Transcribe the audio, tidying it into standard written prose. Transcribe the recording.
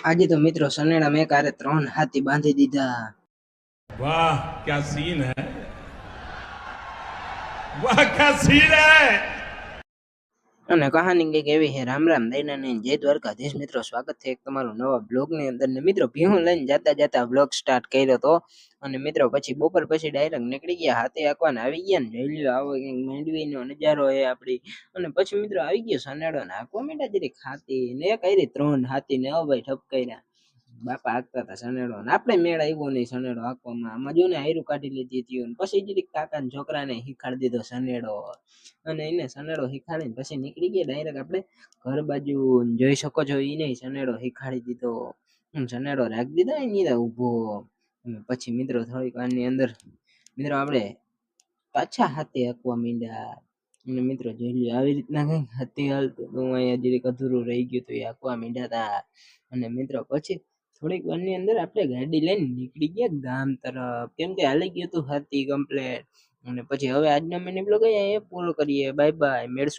આજે તો મિત્રો સનેડા મેં કારે 3 હાથી બાંધી દીધા। वाह क्या सीन है। वाह क्या सीन है। અને કહાની કંઈક એવી છે। રામ રામ દૈનાની જય દ્વારકાધીશ। મિત્રો સ્વાગત છે એક તમારું નવા બ્લોગ ની અંદર ને મિત્રો ભીહું લઈને જાતા બ્લોગ સ્ટાર્ટ કર્યો તો અને મિત્રો પછી બપોર પછી ડાયરેક્ટ નીકળી ગયા હાથી આકવાને આવી ગયા ને જોઈ લ્યો આવો કંઈક માંડવીનો નજારો છે આપડી। અને પછી મિત્રો આવી ગયો સનેડો ને આકવા માંડ્યા જરીક હાથી ને કરી 3 હાથી ને ભાઈ ઠપકાર્યા બાપા હાંકતા હતા સનેડો ને આપણે મેળ આવ્યો નહીં સનેડો હાંકવામાં। આમાં જો ને હાયરું કાઢી લીધી હતી પછી જરીક કાકા ને છોકરાને શીખાડી દીધો સનેડો અને એને સનેડો શીખાડીને પછી નીકળી ગયા ડાયરેક્ટ આપણે ઘર બાજુ। જોઈ શકો છો એને સનેડો શીખાડી દીધો સનેડો રાખી દીધો એની ઊભો। પછી મિત્રો થોડીક વારની અંદર મિત્રો આપણે પાછા હાથે હાંકવા માંડ્યા અને મિત્રો જોઈ લ્યો આવી રીતના કઈક હાથી હાલતું હું અહીંયા જરીક અધૂરું રહી ગયું તો એ હાંકવા માંડ્યા હતા। અને મિત્રો પછી થોડીક વારની અંદર આપણે ગાડી લઈને નીકળી ગયા ગામ તરફ કેમ કે હાલી ગયું હતું હાથી કમ્પ્લેટ। અને પછી હવે આજનો મિની બ્લોગ અહીંયા પૂરો કરીએ। Bye bye.